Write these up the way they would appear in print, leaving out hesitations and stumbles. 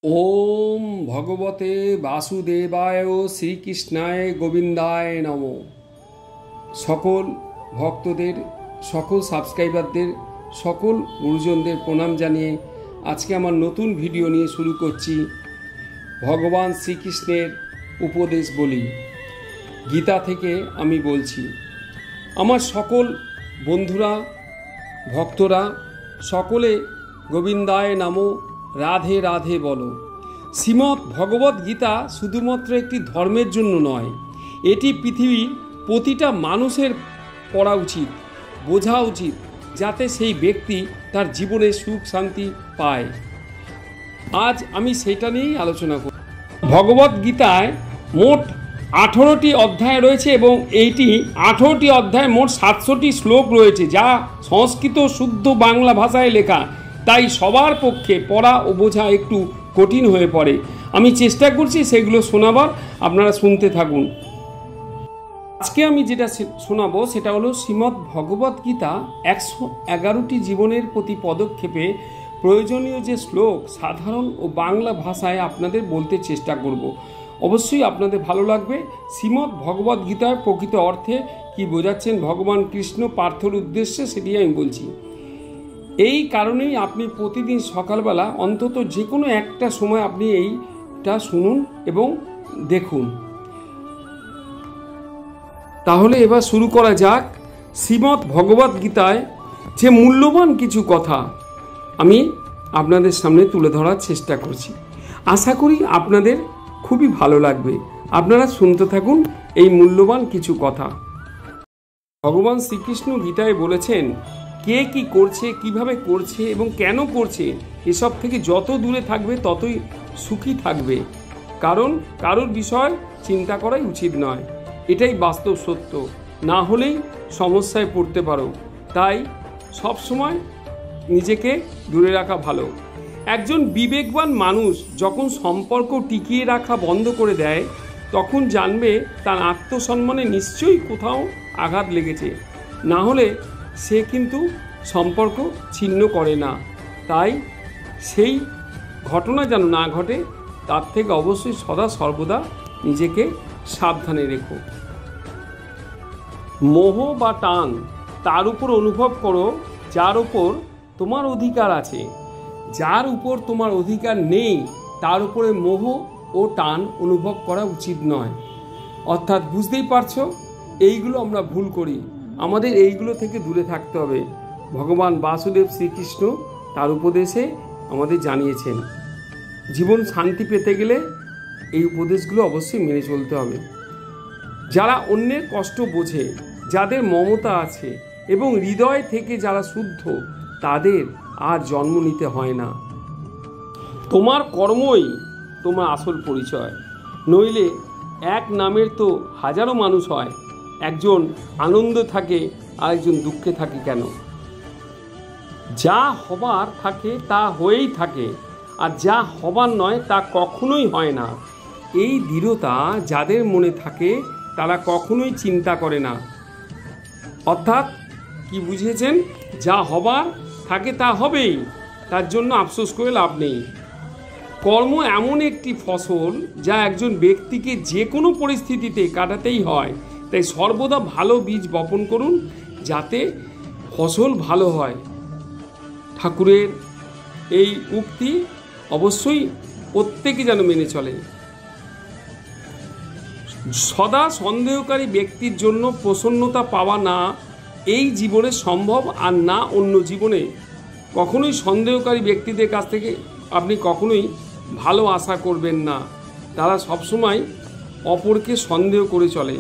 ওম ভগবতে বাসুদেবায় শ্রীকৃষ্ণায় গোবিন্দায় নমো। সকল ভক্তদের, সকল সাবস্ক্রাইবারদের, সকল গুরুজনদের প্রণাম জানিয়ে আজকে আমার নতুন ভিডিও নিয়ে শুরু করছি। ভগবান শ্রীকৃষ্ণের উপদেশ বলি, গীতা থেকে আমি বলছি। আমার সকল বন্ধুরা, ভক্তরা সকলে গোবিন্দায় নমো, রাধে রাধে বলো। শ্রীমদ্ ভগবত গীতা শুধুমাত্র একটি ধর্মের জন্য নয়, এটি পৃথিবীর প্রতিটা মানুষের পড়া উচিত, বোঝা উচিত, যাতে সেই ব্যক্তি তার জীবনে সুখ শান্তি পায়। আজ আমি সেটা নিয়েই আলোচনা করব। ভগবত গীতায় মোট 18টি অধ্যায় রয়েছে এবং এইটি 18টি অধ্যায় মোট 700টি শ্লোক রয়েছে, যা সংস্কৃত শুদ্ধ বাংলা ভাষায় লেখা। তাই সবার পক্ষে পড়া ও বোঝা একটু কঠিন হয়ে পড়ে। আমি চেষ্টা করছি সেগুলো শোনাবার, আপনারা শুনতে থাকুন। আজকে আমি যেটা শোনাবো সেটা হলো শ্রীমদ্ ভগবত গীতা 111টি জীবনের প্রতি পদক্ষেপে প্রয়োজনীয় যে শ্লোক সাধারণ ও বাংলা ভাষায় আপনাদের বলতে চেষ্টা করব। অবশ্যই আপনাদের ভালো লাগবে। শ্রীমদ্ ভগবত গীতায় প্রকৃত অর্থে কি বোঝাচ্ছেন ভগবান কৃষ্ণ পার্থর উদ্দেশ্যে, সেটি আমি বলছি। এই কারণেই আপনি প্রতিদিন সকালবেলা অন্তত যে কোনো একটা সময় আপনি এইটা শুনুন এবং দেখুন। তাহলে এবার শুরু করা যাক। শ্রীমদ্ ভগবত গীতায় যে মূল্যবান কিছু কথা আমি আপনাদের সামনে তুলে ধরার চেষ্টা করছি। আশা করি আপনাদের খুবই ভালো লাগবে। আপনারা শুনতে থাকুন এই মূল্যবান কিছু কথা। ভগবান শ্রীকৃষ্ণ গীতায় বলেছেন, কে কি করছে, কিভাবে করছে এবং কেন করছে, এসব থেকে যত দূরে থাকবে ততই সুখী থাকবে। কারণ কারোর বিষয় চিন্তা করাই উচিত নয়, এটাই বাস্তব সত্য। না হলেই সমস্যায় পড়তে পারো। তাই সবসময় নিজেকে দূরে রাখা ভালো। একজন বিবেকবান মানুষ যখন সম্পর্ক টিকিয়ে রাখা বন্ধ করে দেয়, তখন জানবে তার আত্মসম্মানে নিশ্চয়ই কোথাও আঘাত লেগেছে। না হলে সে কিন্তু সম্পর্ক ছিন্ন করে না। তাই সেই ঘটনা যেন না ঘটে, তার থেকে অবশ্যই সদা সর্বদা নিজেকে সাবধানে রেখো। মোহ বা টান তার উপর অনুভব করো যার উপর তোমার অধিকার আছে। যার উপর তোমার অধিকার নেই তার উপরে মোহ ও টান অনুভব করা উচিত নয়। অর্থাৎ বুঝতেই পারছো, এইগুলো আমরা ভুল করি। আমাদের এইগুলো থেকে দূরে থাকতে হবে। ভগবান বাসুদেব শ্রীকৃষ্ণ তার উপদেশে আমাদের জানিয়েছেন, জীবন শান্তি পেতে গেলে এই উপদেশগুলো অবশ্যই মেনে চলতে হবে। যারা অন্যের কষ্ট বোঝে, যাদের মমতা আছে এবং হৃদয় থেকে যারা শুদ্ধ, তাদের আর জন্ম নিতে হয় না। তোমার কর্মই তোমার আসল পরিচয়। নইলে এক নামের তো হাজারো মানুষ হয়। একজন আনন্দে থাকে আর একজন দুঃখে থাকে কেন? যা হবার থাকে তা হয়েই থাকে, আর যা হবার নয় তা কখনোই হয় না। এই দৃঢ়তা যাদের মনে থাকে তারা কখনোই চিন্তা করে না। অর্থাৎ কি বুঝেছেন? যা হবার থাকে তা হবেই, তার জন্য আফসোস করে লাভ নেই। কর্ম এমন একটি ফসল যা একজন ব্যক্তিকে যে কোনো পরিস্থিতিতে কাটাতেই হয়। তাই সর্বদা ভালো বীজ বপন করুন, যাতে ফসল ভালো হয়। ঠাকুরের এই উক্তি অবশ্যই প্রত্যেকে যেন মেনে চলে। সদা সন্দেহকারী ব্যক্তির জন্য প্রসন্নতা পাওয়া না এই জীবনে সম্ভব, আর না অন্য জীবনে। কখনোই সন্দেহকারী ব্যক্তিদের কাছ থেকে আপনি কখনোই ভালো আশা করবেন না। তারা সবসময় অপরকে সন্দেহ করে চলে।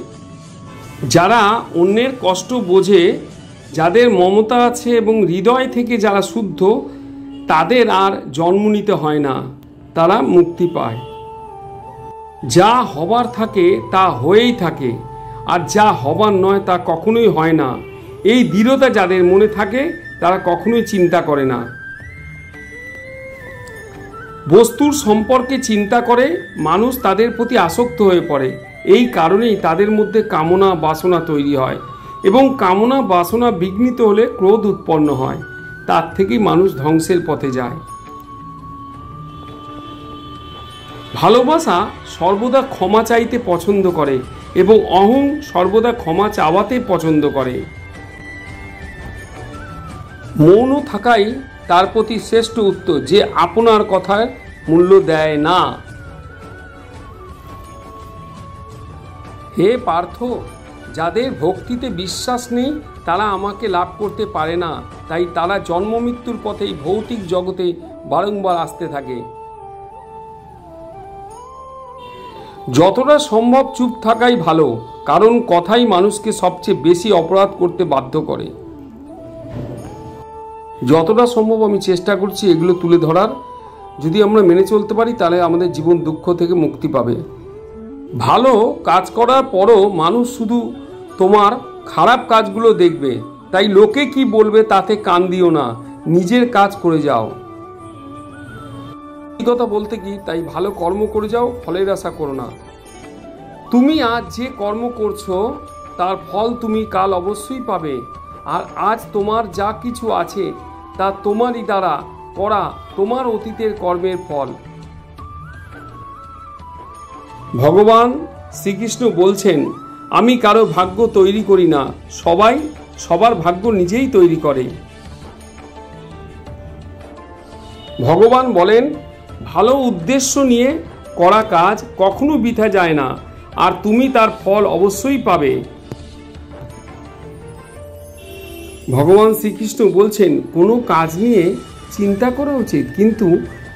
যারা অন্যের কষ্ট বোঝে, যাদের মমতা আছে এবং হৃদয় থেকে যারা শুদ্ধ, তাদের আর জন্ম নিতে হয় না, তারা মুক্তি পায়। যা হবার থাকে তা হয়েই থাকে, আর যা হবার নয় তা কখনোই হয় না। এই দৃঢ়তা যাদের মনে থাকে তারা কখনোই চিন্তা করে না। বস্তুর সম্পর্কে চিন্তা করে মানুষ তাদের প্রতি আসক্ত হয়ে পড়ে। এই কারণেই তাদের মধ্যে কামনা বাসনা তৈরি হয় এবং কামনা বাসনা বিঘ্নিত হলে ক্রোধ উৎপন্ন হয়। তার থেকেই মানুষ ধ্বংসের পথে যায়। ভালোবাসা সর্বদা ক্ষমা চাইতে পছন্দ করে এবং অহং সর্বদা ক্ষমা চাওয়াতে পছন্দ করে। মৌন থাকাই তার প্রতি শ্রেষ্ঠ উত্তর, যে আপনার কথার মূল্য দেয় না। হে পার্থ, যাদের ভক্তিতে বিশ্বাস নেই তারা আমাকে লাভ করতে পারে না, তাই তারা জন্ম মৃত্যুর পথেই ভৌতিক জগতে বারংবার আসতে থাকে। যতটা সম্ভব চুপ থাকাই ভালো, কারণ কথাই মানুষকে সবচেয়ে বেশি অপরাধ করতে বাধ্য করে। যতটা সম্ভব আমি চেষ্টা করছি এগুলো তুলে ধরার। যদি আমরা মেনে চলতে পারি তাহলে আমাদের জীবন দুঃখ থেকে মুক্তি পাবে। ভালো কাজ করার পরও মানুষ শুধু তোমার খারাপ কাজগুলো দেখবে, তাই লোকে কি বলবে তাতে কান দিও না, নিজের কাজ করে যাও। এই কথা বলতে কি, তাই ভালো কর্ম করে যাও, ফলের আশা করো না। তুমি আজ যে কর্ম করছো তার ফল তুমি কাল অবশ্যই পাবে, আর আজ তোমার যা কিছু আছে তা তোমারই দ্বারা করা তোমার অতীতের কর্মের ফল। ভগবান শ্রীকৃষ্ণ বলছেন, আমি কারো ভাগ্য তৈরি করি না, সবাই সবার ভাগ্য নিজেই তৈরি করে। ভগবান বলেন, ভালো উদ্দেশ্য নিয়ে করা কাজ কখনো বৃথা যায় না, আর তুমি তার ফল অবশ্যই পাবে। ভগবান শ্রীকৃষ্ণ বলছেন, কোনো কাজ নিয়ে চিন্তা করা উচিত, কিন্তু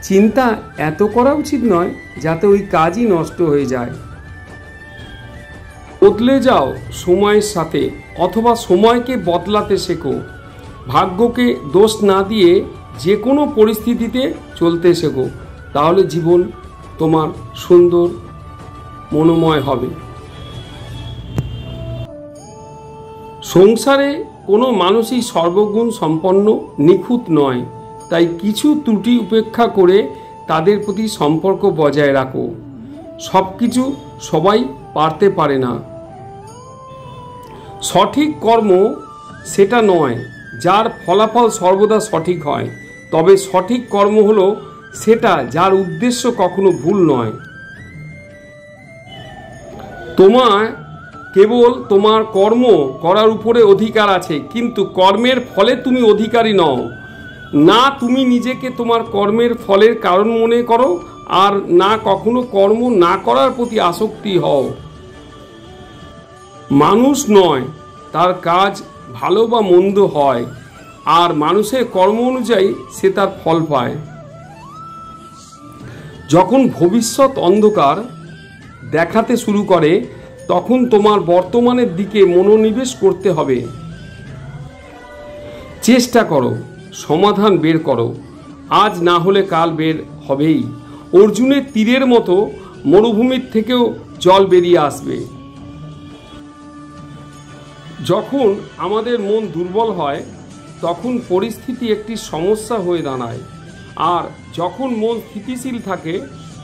চিন্তা এত করা উচিত নয় যাতে ওই কাজই নষ্ট হয়ে যায়। বদলে যাও সময়ের সাথে, অথবা সময়কে বদলাতে শেখো। ভাগ্যকে দোষ না দিয়ে যে কোনো পরিস্থিতিতে চলতে শেখো, তাহলে জীবন তোমার সুন্দর মনোময় হবে। সংসারে কোনো মানুষই সর্বগুণ সম্পন্ন নিখুঁত নয়, তাই কিছু ত্রুটি উপেক্ষা করে তাদের প্রতি সম্পর্ক বজায় রাখো। সব কিছু সবাই পারতে পারে না। সঠিক কর্ম সেটা নয় যার ফলাফল সর্বদা সঠিক হয়, তবে সঠিক কর্ম হলো সেটা যার উদ্দেশ্য কখনো ভুল নয়। তোমার কেবল তোমার কর্ম করার উপরে অধিকার আছে, কিন্তু কর্মের ফলে তুমি অধিকারী নও। না তুমি নিজেকে তোমার কর্মের ফলের কারণ মনে করো, আর না কখনো কর্ম না করার প্রতি আসক্তি হও। মানুষ নয়, তার কাজ ভালো বা মন্দ হয়, আর মানুষের কর্ম অনুযায়ী সে তার ফল পায়। যখন ভবিষ্যৎ অন্ধকার দেখাতে শুরু করে তখন তোমার বর্তমানের দিকে মনোনিবেশ করতে হবে। চেষ্টা করো, সমাধান বের করো, আজ না হলে কাল বের হবেই। অর্জুনের তীরের মতো মরুভূমির থেকেও জল বেরিয়ে আসবে। যখন আমাদের মন দুর্বল হয় তখন পরিস্থিতি একটি সমস্যা হয়ে দাঁড়ায়, আর যখন মন স্থিতিশীল থাকে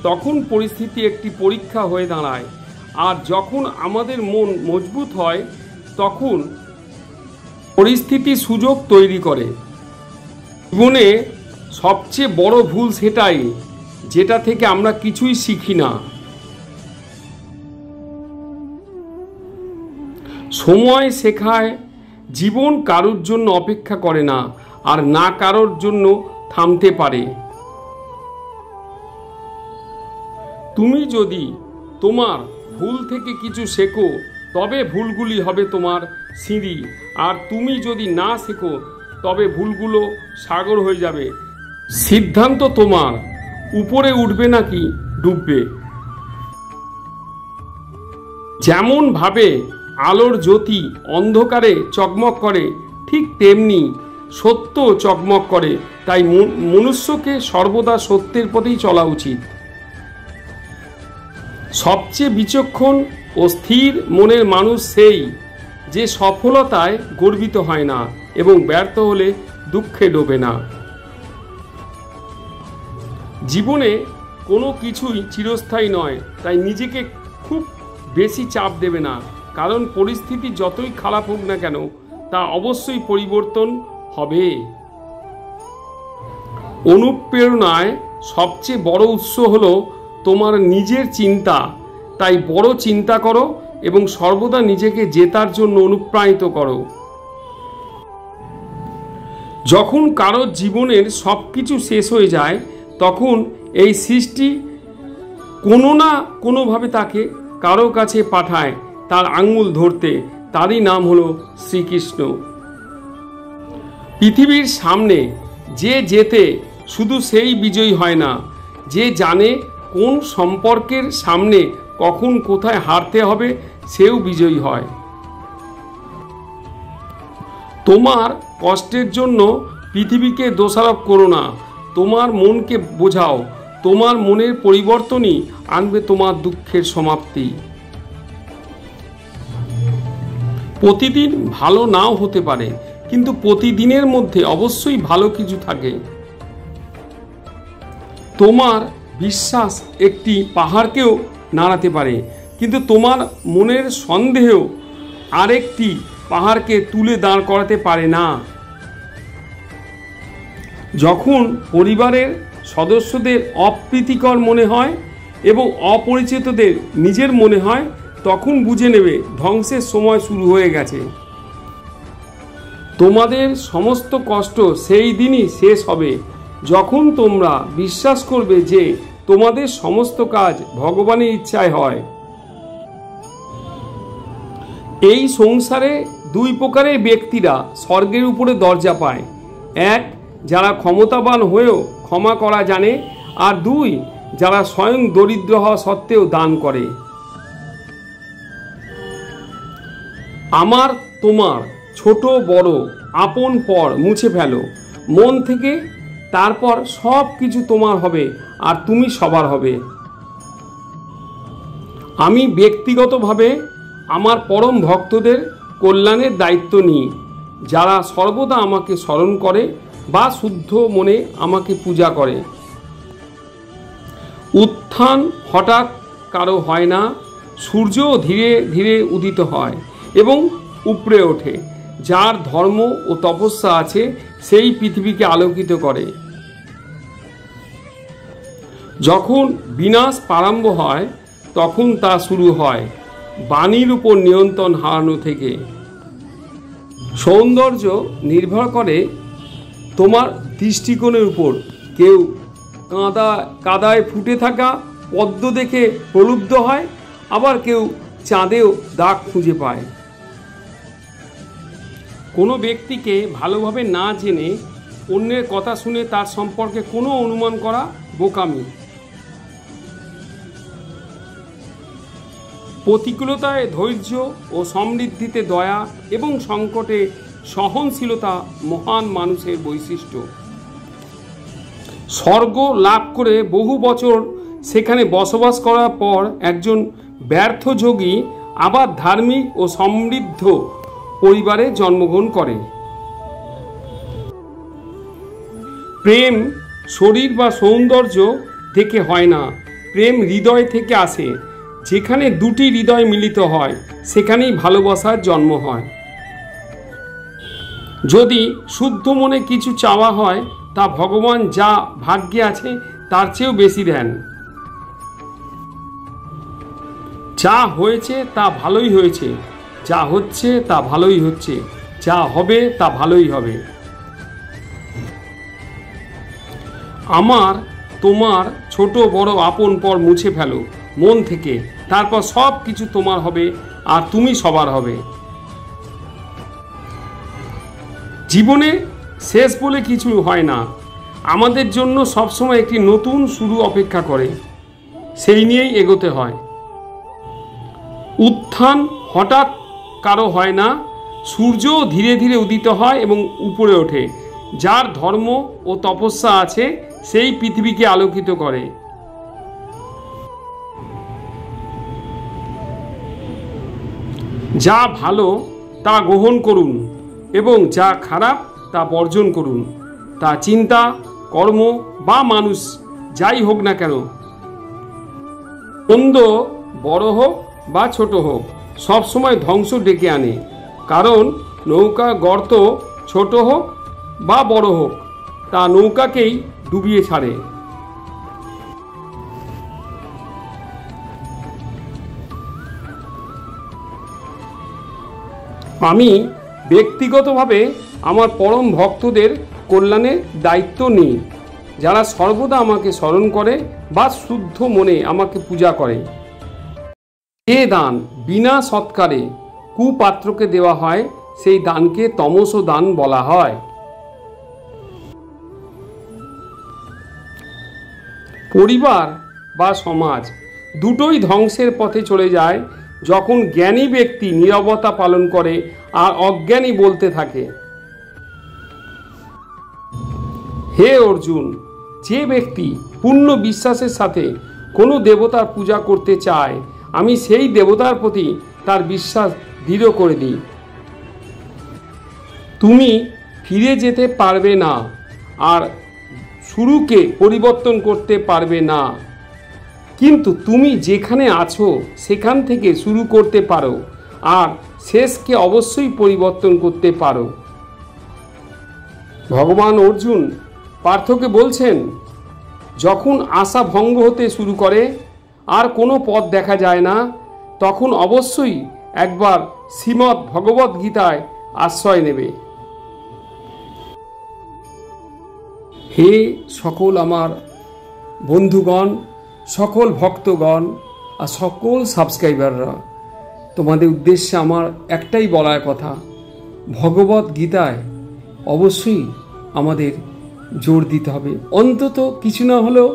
তখন পরিস্থিতি একটি পরীক্ষা হয়ে দাঁড়ায়, আর যখন আমাদের মন মজবুত হয় তখন পরিস্থিতি সুযোগ তৈরি করে। জীবনে সবচেয়ে বড় ভুল সেটাই যেটা থেকে আমরা কিছুই শিখি না। সময় শেখায় জীবন কারোর জন্য অপেক্ষা করে না, আর না কারোর জন্য থামতে পারে। তুমি যদি তোমার ভুল থেকে কিছু শেখো তবে ভুলগুলি হবে তোমার সিঁড়ি, আর তুমি যদি না শেখো তবে ভুলগুলো সাগর হয়ে যাবে। সিদ্ধান্ত তোমার, উপরে উঠবে নাকি ডুববে। যেমন ভাবে আলোর জ্যোতি অন্ধকারে চকমক করে, ঠিক তেমনি সত্য চকমক করে, তাই মনুষ্যকে সর্বদা সত্যের পথেই চলা উচিত। সবচেয়ে বিচক্ষণ ও স্থির মনের মানুষ সেই যে সফলতায় গর্বিত হয় না এবং ব্যর্থ হলে দুঃখে ডোবে না। জীবনে কোনো কিছুই চিরস্থায়ী নয়, তাই নিজেকে খুব বেশি চাপ দেবে না, কারণ পরিস্থিতি যতই খারাপ হোক না কেন তা অবশ্যই পরিবর্তন হবে। অনুপ্রেরণায় সবচেয়ে বড় উৎস হলো তোমার নিজের চিন্তা, তাই বড় চিন্তা করো এবং সর্বদা নিজেকে জেতার জন্য অনুপ্রাণিত করো। যখন কারো জীবনের সব কিছু শেষ হয়ে যায়, তখন এই সৃষ্টি কোনো না কোনোভাবে তাকে কারো কাছে পাঠায় তার আঙ্গুল ধরতে। তারই নাম হলো শ্রীকৃষ্ণ। পৃথিবীর সামনে যে জেতে শুধু সেই বিজয়ী হয় না, যে জানে কোন সম্পর্কের সামনে কখন কোথায় হারতে হবে সেও বিজয়ী হয়। তোমার কষ্টের জন্য পৃথিবীকে দোষারোপ করো না, তোমার মনকে বোঝাও। তোমার মনের পরিবর্তনই আনবে তোমার দুঃখের সমাপ্তি। প্রতিদিন ভালো নাও হতে পারে, কিন্তু প্রতিদিনের মধ্যে অবশ্যই ভালো কিছু থাকে। তোমার বিশ্বাস একটি পাহাড়কেও নাড়াতে পারে, কিন্তু তোমার মনের সন্দেহ আরেকটি পাহাড়কে তুলে দাঁড় করাতে পারে না। যখন পরিবারের সদস্যদের অপ্রীতিকর মনে হয় এবং অপরিচিতদের নিজের মনে হয়, তখন বুঝে নেবে ধ্বংসের সময় শুরু হয়ে গেছে। তোমাদের সমস্ত কষ্ট সেই দিনই শেষ হবে যখন তোমরা বিশ্বাস করবে যে তোমাদের সমস্ত কাজ ভগবানের ইচ্ছায় হয়। এই সংসারে দুই প্রকারের ব্যক্তিরা স্বর্গের উপরে দরজা পায়। এক, যারা ক্ষমতাবান হয়েও ক্ষমা করা জানে, আর দুই, যারা স্বয়ং দরিদ্র হওয়া সত্ত্বেও দান করে। আমার তোমার ছোট বড় আপন পর মুছে ফেলো মন থেকে, তারপর সব কিছু তোমার হবে আর তুমি সবার হবে। আমি ব্যক্তিগতভাবে আমার পরম ভক্তদের কল্যাণের দায়িত্ব নিই, যারা সর্বদা আমাকে স্মরণ করে বা শুদ্ধ মনে আমাকে পূজা করে। উত্থান হঠাৎ কারো হয় না, সূর্য ধীরে ধীরে উদিত হয় এবং উপড়ে ওঠে। যার ধর্ম ও তপস্যা আছে সেই পৃথিবীকে আলোকিত করে। যখন বিনাশ প্রারম্ভ হয় তখন তা শুরু হয় বাণীর উপর নিয়ন্ত্রণ হারানো থেকে। সৌন্দর্য নির্ভর করে তোমার দৃষ্টিকোণের উপর। কেউ কাদায় ফুটে থাকা পদ্ম দেখে প্রলুব্ধ হয়, আবার কেউ চাঁদেও দাগ খুঁজে পায়। কোনো ব্যক্তিকে ভালোভাবে না জেনে অন্যের কথা শুনে তার সম্পর্কে কোনো অনুমান করা বোকামি। প্রতিকূলতায় ধৈর্য ও সমৃদ্ধিতে দয়া এবং সংকটে সহনশীলতা মহান মানুষের বৈশিষ্ট্য। স্বর্গ লাভ করে বহু বছর সেখানে বসবাস করার পর একজন ব্যর্থ যোগী আবার ধার্মিক ও সমৃদ্ধ পরিবারে জন্মগ্রহণ করে। প্রেম শরীর বা সৌন্দর্য থেকে হয় না, প্রেম হৃদয় থেকে আসে। যেখানে দুটি হৃদয় মিলিত হয় সেখানেই ভালোবাসার জন্ম হয়। যদি শুদ্ধ মনে কিছু চাওয়া হয়, তা ভগবান যা ভাগ্যে আছে তার চেয়েও বেশি দেন। যা হয়েছে তা ভালোই হয়েছে, যা হচ্ছে তা ভালোই হচ্ছে, যা হবে তা ভালোই হবে। আমার তোমার ছোট বড় আপন পর মুছে ফেলো মন থেকে, তারপর সব কিছু তোমার হবে আর তুমি সবার হবে। জীবনে শেষ বলে কিছু হয় না, আমাদের জন্য সবসময় একটি নতুন শুরু অপেক্ষা করে, সেই নিয়েই এগোতে হয়। উত্থান হঠাৎ কারো হয় না, সূর্য ধীরে ধীরে উদিত হয় এবং উপরে ওঠে। যার ধর্ম ও তপস্যা আছে সেই পৃথিবীকে আলোকিত করে। যা ভালো তা গ্রহণ করুন এবং যা খারাপ তা বর্জন করুন। তা চিন্তা, কর্ম বা মানুষ যাই হোক না কেন, মন্দ বড় হোক বা ছোট হোক, সবসময় ধ্বংস ডেকে আনে। কারণ নৌকা গর্ত ছোট হোক বা বড় হোক, তা নৌকাকেই ডুবিয়ে ছাড়ে। আমি ব্যক্তিগতভাবে আমার পরম ভক্তদের কল্যাণের দায়িত্ব নিই, যারা সর্বদা আমাকে স্মরণ করে বা শুদ্ধ মনে আমাকে পূজা করে। যে দান বিনা সৎকারে কুপাত্রকে দেওয়া হয় সেই দানকে তমস দান বলা হয়। পরিবার বা সমাজ দুটোই ধ্বংসের পথে চলে যায় যখন জ্ঞানী ব্যক্তি নীরবতা পালন করে আর অজ্ঞানী বলতে থাকে। হে অর্জুন, যে ব্যক্তি পূর্ণ বিশ্বাসের সাথে কোনো দেবতার পূজা করতে চায়, আমি সেই দেবতার প্রতি তার বিশ্বাস দৃঢ় করে দিই। তুমি ফিরে যেতে পারবে না আর শুরুকে পরিবর্তন করতে পারবে না, কিন্তু তুমি যেখানে আছো সেখান থেকে শুরু করতে পারো আর শেষকে অবশ্যই পরিবর্তন করতে পারো। ভগবান অর্জুন পার্থকে বলছেন, যখন আশা ভঙ্গ হতে শুরু করে আর কোনো পথ দেখা যায় না, তখন অবশ্যই একবার শ্রীমদ্ ভগবদ্ গীতায় আশ্রয় নেবে। হে সকল আমার বন্ধুগণ, সকল ভক্তগণ আর সকল সাবস্ক্রাইবাররা, তোমাদের উদ্দেশ্যে আমার একটাই বলার কথা, ভগবদ্ গীতায় অবশ্যই আমাদের জোর দিতে হবে। অন্তত কিছু না হলেও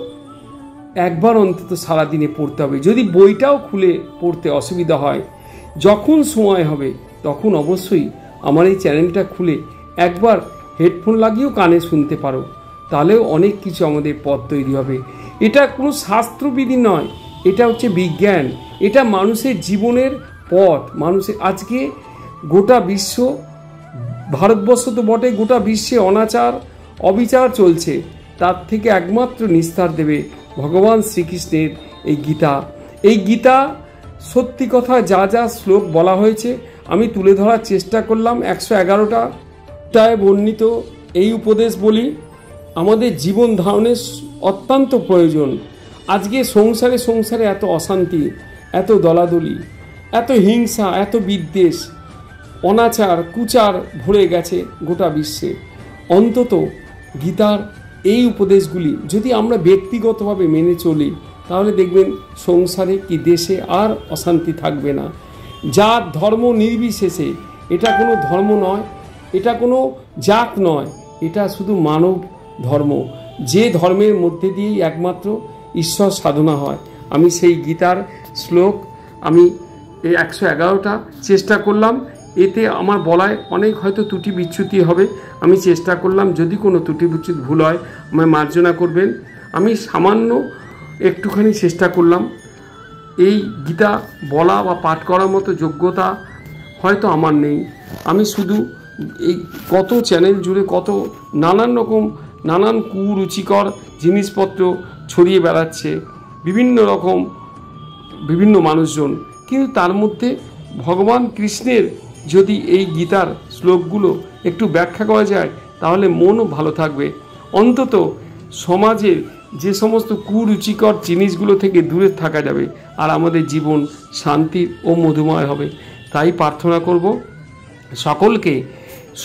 একবার অন্তত সারাদিনে পড়তে হবে। যদি বইটাও খুলে পড়তে অসুবিধা হয়, যখন সময় হবে তখন অবশ্যই আমার এই চ্যানেলটা খুলে একবার হেডফোন লাগিয়েও কানে শুনতে পারো, তাহলেও অনেক কিছু আমাদের পথ তৈরি হবে। এটা কোনো শাস্ত্রবিধি নয়, এটা হচ্ছে বিজ্ঞান, এটা মানুষের জীবনের পথ। মানুষের আজকে গোটা বিশ্ব, ভারতবর্ষ তো বটে, গোটা বিশ্বে অনাচার অবিচার চলছে, তার থেকে একমাত্র নিস্তার দেবে ভগবান শ্রীকৃষ্ণের এই গীতা। এই গীতা সত্যি কথা, যা যা শ্লোক বলা হয়েছে আমি তুলে ধরার চেষ্টা করলাম। 111টায় বর্ণিত এই উপদেশ বলি, আমাদের জীবন ধারণের অত্যন্ত প্রয়োজন। আজকে সংসারে এত অশান্তি, এত দলাদলি, এত হিংসা, এত বিদ্বেষ, অনাচার কুচার ভরে গেছে গোটা বিশ্বে। অন্তত গীতার এই উপদেশগুলি যদি আমরা ব্যক্তিগতভাবে মেনে চলি, তাহলে দেখবেন সংসারে কি দেশে আর অশান্তি থাকবে না। জাত ধর্ম নির্বিশেষে, এটা কোনো ধর্ম নয়, এটা কোনো জাত নয়, এটা শুধু মানব ধর্ম, যে ধর্মের মধ্যে দিয়েই একমাত্র ঈশ্বর সাধনা হয়। আমি সেই গীতার শ্লোক আমি এই 111টা চেষ্টা করলাম। এতে আমার বলায় অনেক হয়তো ত্রুটি বিচ্যুতি হবে, আমি চেষ্টা করলাম। যদি কোনো ত্রুটি বিচ্যুতি ভুল হয় আমায় মার্জনা করবেন। আমি সামান্য একটুখানি চেষ্টা করলাম। এই গীতা বলা বা পাঠ করার মতো যোগ্যতা হয়তো আমার নেই। আমি শুধু এই কত চ্যানেল জুড়ে কত নানান কুরুচিকর জিনিসপত্র ছড়িয়ে বেড়াচ্ছে বিভিন্ন মানুষজন, কিন্তু তার মধ্যে ভগবান কৃষ্ণের যদি এই গীতার শ্লোকগুলো একটু ব্যাখ্যা করা যায়, তাহলে মনও ভালো থাকবে। অন্তত সমাজের যে সমস্ত কুরুচিকর জিনিসগুলো থেকে দূরে থাকা যাবে আর আমাদের জীবন শান্তির ও মধুময় হবে। তাই প্রার্থনা করব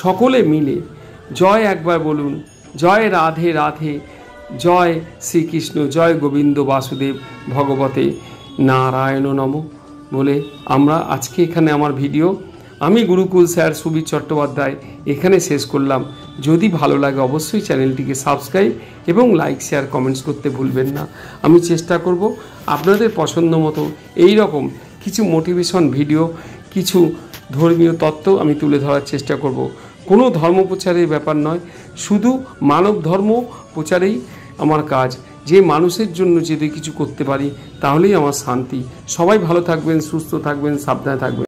সকলে মিলে জয় একবার বলুন, জয় রাধে রাধে, জয় শ্রীকৃষ্ণ, জয় গোবিন্দ বাসুদেব ভগবতে নারায়ণ নম বলে আমরা আজকে এখানে আমার ভিডিও, আমি গুরুকুল স্যার সুবীর চট্টোপাধ্যায়, এখানে শেষ করলাম। যদি ভালো লাগে অবশ্যই চ্যানেলটিকে সাবস্ক্রাইব এবং লাইক শেয়ার কমেন্টস করতে ভুলবেন না। আমি চেষ্টা করব আপনাদের পছন্দ মতো এই রকম কিছু মোটিভেশন ভিডিও, কিছু ধর্মীয় তত্ত্ব আমি তুলে ধরার চেষ্টা করব। কোনো ধর্ম প্রচারের ব্যাপার নয়, শুধু মানব ধর্ম প্রচারেই আমার কাজ। যে মানুষের জন্য যদি কিছু করতে পারি তাহলেই আমার শান্তি। সবাই ভালো থাকবেন, সুস্থ থাকবেন, সাবধানে থাকবেন।